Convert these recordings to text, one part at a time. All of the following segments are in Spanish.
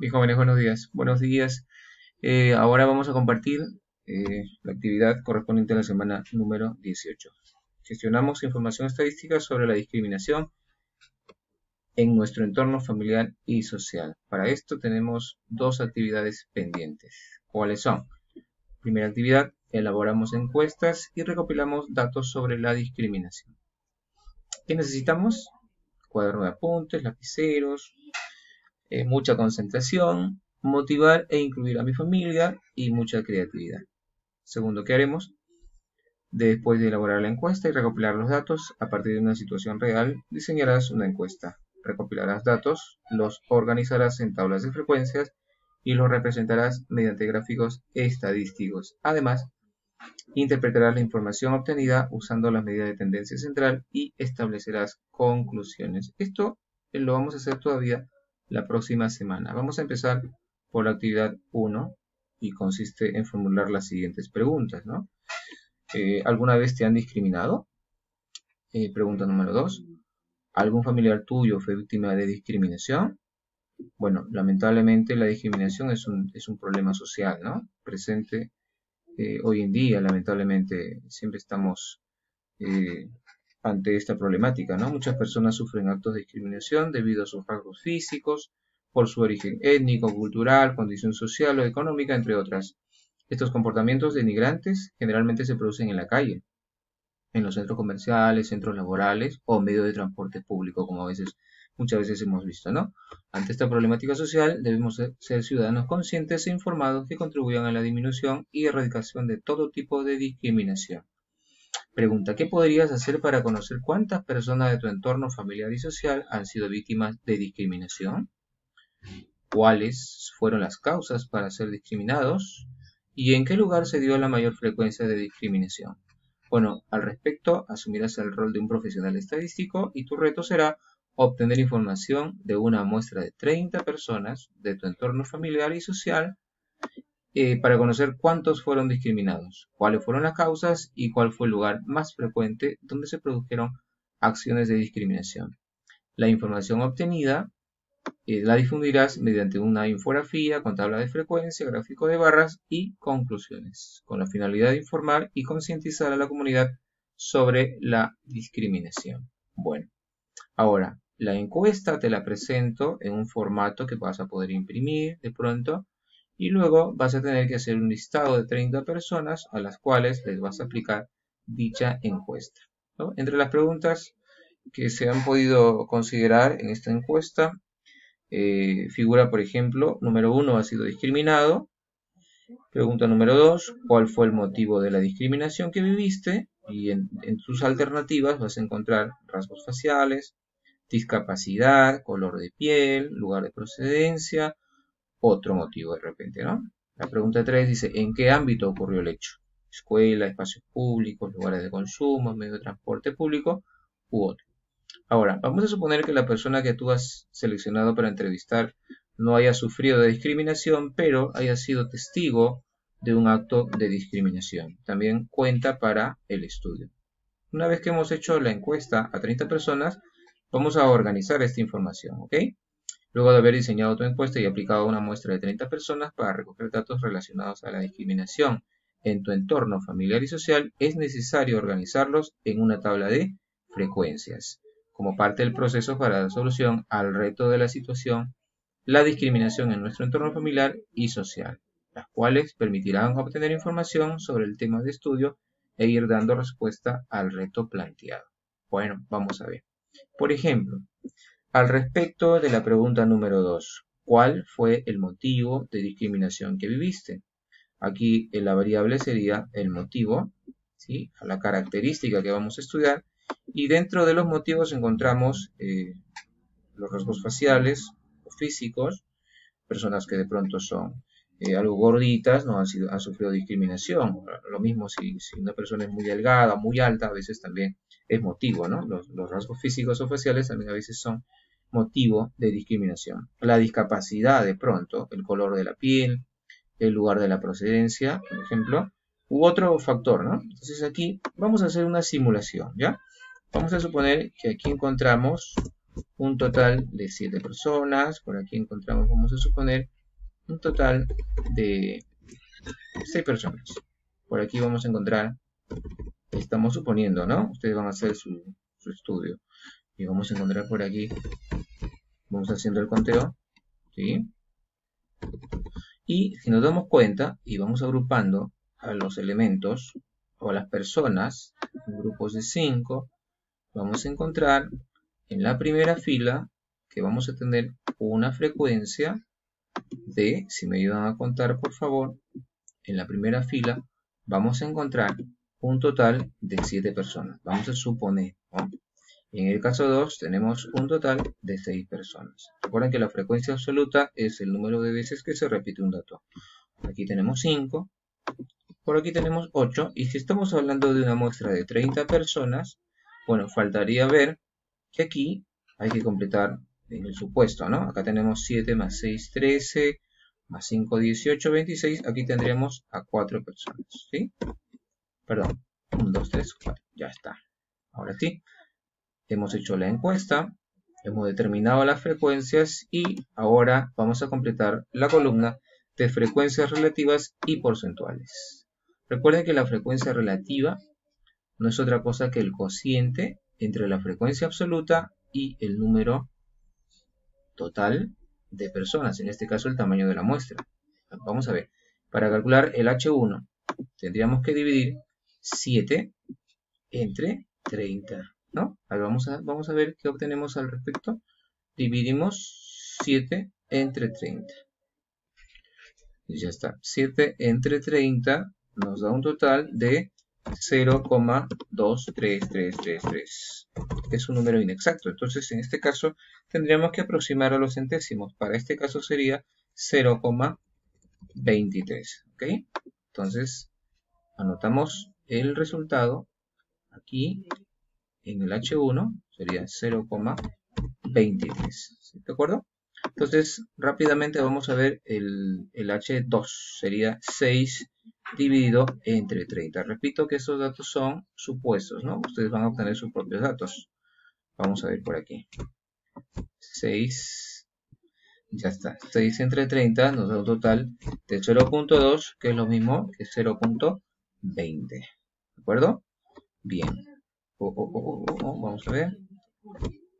Mis jóvenes, buenos días. Buenos días. Ahora vamos a compartir la actividad correspondiente a la semana número 18. Gestionamos información estadística sobre la discriminación en nuestro entorno familiar y social. Para esto tenemos dos actividades pendientes. ¿Cuáles son? Primera actividad, elaboramos encuestas y recopilamos datos sobre la discriminación. ¿Qué necesitamos? Cuaderno de apuntes, lapiceros, mucha concentración, motivar e incluir a mi familia y mucha creatividad. Segundo, ¿qué haremos? Después de elaborar la encuesta y recopilar los datos, a partir de una situación real, diseñarás una encuesta. Recopilarás datos, los organizarás en tablas de frecuencias y los representarás mediante gráficos estadísticos. Además, interpretarás la información obtenida usando la medida de tendencia central y establecerás conclusiones. Esto lo vamos a hacer todavía la próxima semana. Vamos a empezar por la actividad 1 y consiste en formular las siguientes preguntas, ¿no? ¿Alguna vez te han discriminado? Pregunta número 2. ¿Algún familiar tuyo fue víctima de discriminación? Bueno, lamentablemente la discriminación es un problema social, ¿no? Presente hoy en día, lamentablemente, siempre estamos ante esta problemática, ¿no? Muchas personas sufren actos de discriminación debido a sus rasgos físicos, por su origen étnico, cultural, condición social o económica, entre otras. Estos comportamientos denigrantes generalmente se producen en la calle, en los centros comerciales, centros laborales o medios de transporte público, como muchas veces hemos visto, ¿no? Ante esta problemática social debemos ser ciudadanos conscientes e informados que contribuyan a la disminución y erradicación de todo tipo de discriminación. Pregunta, ¿qué podrías hacer para conocer cuántas personas de tu entorno familiar y social han sido víctimas de discriminación? ¿Cuáles fueron las causas para ser discriminados? ¿Y en qué lugar se dio la mayor frecuencia de discriminación? Bueno, al respecto, asumirás el rol de un profesional estadístico y tu reto será obtener información de una muestra de 30 personas de tu entorno familiar y social para conocer cuántos fueron discriminados, cuáles fueron las causas y cuál fue el lugar más frecuente donde se produjeron acciones de discriminación. La información obtenida la difundirás mediante una infografía con tabla de frecuencia, gráfico de barras y conclusiones, con la finalidad de informar y concientizar a la comunidad sobre la discriminación. Bueno, ahora, la encuesta te la presento en un formato que vas a poder imprimir de pronto y luego vas a tener que hacer un listado de 30 personas a las cuales les vas a aplicar dicha encuesta, ¿no? Entre las preguntas que se han podido considerar en esta encuesta figura, por ejemplo, número 1, ¿ha sido discriminado? Pregunta número 2, ¿cuál fue el motivo de la discriminación que viviste? Y en tus alternativas vas a encontrar rasgos faciales, discapacidad, color de piel, lugar de procedencia, otro motivo de repente, ¿no? La pregunta 3 dice, ¿en qué ámbito ocurrió el hecho? Escuela, espacios públicos, lugares de consumo, medio de transporte público u otro. Ahora, vamos a suponer que la persona que tú has seleccionado para entrevistar no haya sufrido de discriminación, pero haya sido testigo de un acto de discriminación. También cuenta para el estudio. Una vez que hemos hecho la encuesta a 30 personas, vamos a organizar esta información, ¿ok? Luego de haber diseñado tu encuesta y aplicado una muestra de 30 personas para recoger datos relacionados a la discriminación en tu entorno familiar y social, es necesario organizarlos en una tabla de frecuencias, como parte del proceso para dar solución al reto de la situación, la discriminación en nuestro entorno familiar y social, las cuales permitirán obtener información sobre el tema de estudio e ir dando respuesta al reto planteado. Bueno, vamos a ver. Por ejemplo, al respecto de la pregunta número 2, ¿cuál fue el motivo de discriminación que viviste? Aquí la variable sería el motivo, ¿sí? La característica que vamos a estudiar, y dentro de los motivos encontramos los rasgos faciales o físicos, personas que de pronto son algo gorditas, no han sufrido discriminación. Lo mismo si una persona es muy delgada, muy alta, a veces también es motivo, ¿no? Los rasgos físicos o faciales también a veces son motivo de discriminación. La discapacidad, de pronto, el color de la piel, el lugar de la procedencia, por ejemplo, u otro factor, ¿no? Entonces aquí vamos a hacer una simulación, ¿ya? Vamos a suponer que aquí encontramos un total de 7 personas. Por aquí encontramos, vamos a suponer, un total de 6 personas. Por aquí vamos a encontrar, estamos suponiendo, ¿no? Ustedes van a hacer su estudio. Y vamos a encontrar por aquí, vamos haciendo el conteo, ¿sí? Y si nos damos cuenta y vamos agrupando a los elementos o a las personas en grupos de 5, vamos a encontrar en la primera fila que vamos a tener una frecuencia de, si me ayudan a contar por favor, en la primera fila vamos a encontrar un total de 7 personas. Vamos a suponer, ¿no? En el caso 2 tenemos un total de 6 personas. Recuerden que la frecuencia absoluta es el número de veces que se repite un dato. Aquí tenemos 5, por aquí tenemos 8, y si estamos hablando de una muestra de 30 personas, bueno, faltaría ver que aquí hay que completar en el supuesto, ¿no? Acá tenemos 7 más 6, 13, más 5, 18, 26, aquí tendríamos a 4 personas, ¿sí? Perdón, 1, 2, 3, 4, ya está. Ahora sí. Hemos hecho la encuesta, hemos determinado las frecuencias y ahora vamos a completar la columna de frecuencias relativas y porcentuales. Recuerden que la frecuencia relativa no es otra cosa que el cociente entre la frecuencia absoluta y el número total de personas, en este caso el tamaño de la muestra. Vamos a ver, para calcular el H1 tendríamos que dividir 7 entre 30. ¿No? Ahora vamos a ver qué obtenemos al respecto. Dividimos 7 entre 30. Y ya está. 7 entre 30 nos da un total de 0,23333. Es un número inexacto. Entonces, en este caso, tendríamos que aproximar a los centésimos. Para este caso sería 0,23. ¿Ok? Entonces, anotamos el resultado aquí. En el H1 sería 0,23. ¿De acuerdo? Entonces, rápidamente vamos a ver el H2. Sería 6 dividido entre 30. Repito que estos datos son supuestos, ¿no? Ustedes van a obtener sus propios datos. Vamos a ver por aquí. 6. Ya está. 6 entre 30 nos da un total de 0,2, que es lo mismo que 0,20. ¿De acuerdo? Bien. Vamos a ver.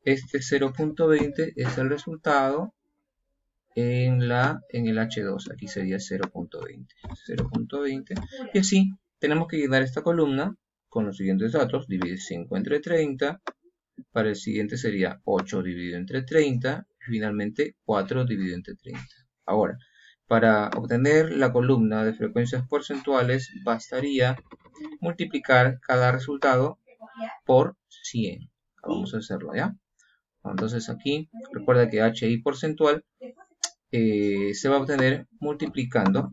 Este 0,20 es el resultado en el H2. Aquí sería 0,20. 0,20. Y así tenemos que llenar esta columna con los siguientes datos. Divide 5 entre 30. Para el siguiente sería 8 dividido entre 30. Y finalmente 4 dividido entre 30. Ahora, para obtener la columna de frecuencias porcentuales bastaría multiplicar cada resultado por 100. Vamos a hacerlo, ¿ya? Entonces aquí, recuerda que HI porcentual se va a obtener multiplicando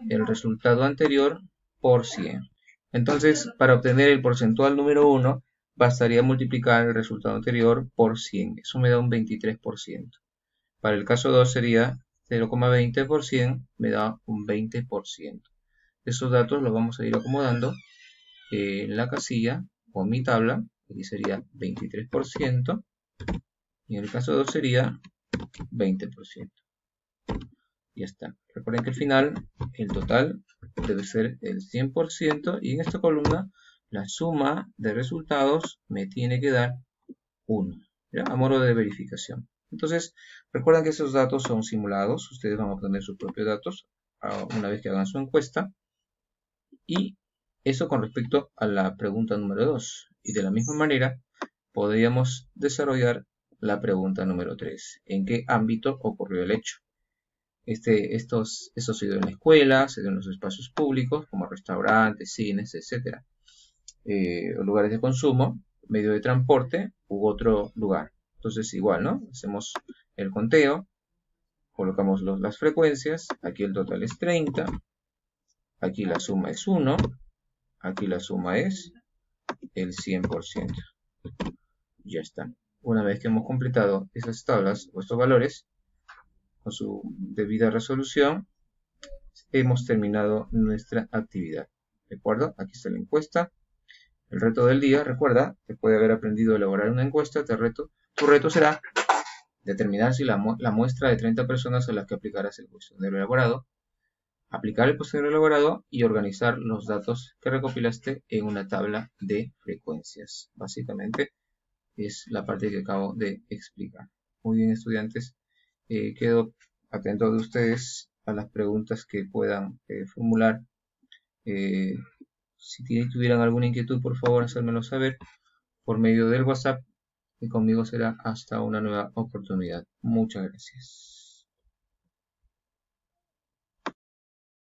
el resultado anterior por 100. Entonces, para obtener el porcentual número 1, bastaría multiplicar el resultado anterior por 100. Eso me da un 23%. Para el caso 2 sería 0,20 por 100, me da un 20%. Esos datos los vamos a ir acomodando en la casilla o en mi tabla. Aquí sería 23%. Y en el caso 2 sería 20%. Ya está. Recuerden que al final el total debe ser el 100% y en esta columna la suma de resultados me tiene que dar 1, ¿ya? A modo de verificación. Entonces, recuerden que esos datos son simulados. Ustedes van a obtener sus propios datos una vez que hagan su encuesta. Y eso con respecto a la pregunta número 2. Y de la misma manera, podríamos desarrollar la pregunta número 3. ¿En qué ámbito ocurrió el hecho? Esto se dio en la escuela, se dio en los espacios públicos, como restaurantes, cines, etc. Lugares de consumo, medio de transporte u otro lugar. Entonces, igual, ¿no? Hacemos el conteo, colocamos las frecuencias. Aquí el total es 30. Aquí la suma es 1. Aquí la suma es el 100%. Ya está. Una vez que hemos completado esas tablas o estos valores con su debida resolución, hemos terminado nuestra actividad. ¿De acuerdo? Aquí está la encuesta. El reto del día, recuerda, después de haber aprendido a elaborar una encuesta, te reto Tu reto será determinar si la muestra de 30 personas a las que aplicarás el cuestionario elaborado, aplicar el cuestionario elaborado y organizar los datos que recopilaste en una tabla de frecuencias. Básicamente es la parte que acabo de explicar. Muy bien, estudiantes, quedo atento de ustedes a las preguntas que puedan formular. Si tuvieran alguna inquietud, por favor, hacérmelo saber por medio del WhatsApp y conmigo será hasta una nueva oportunidad. Muchas gracias.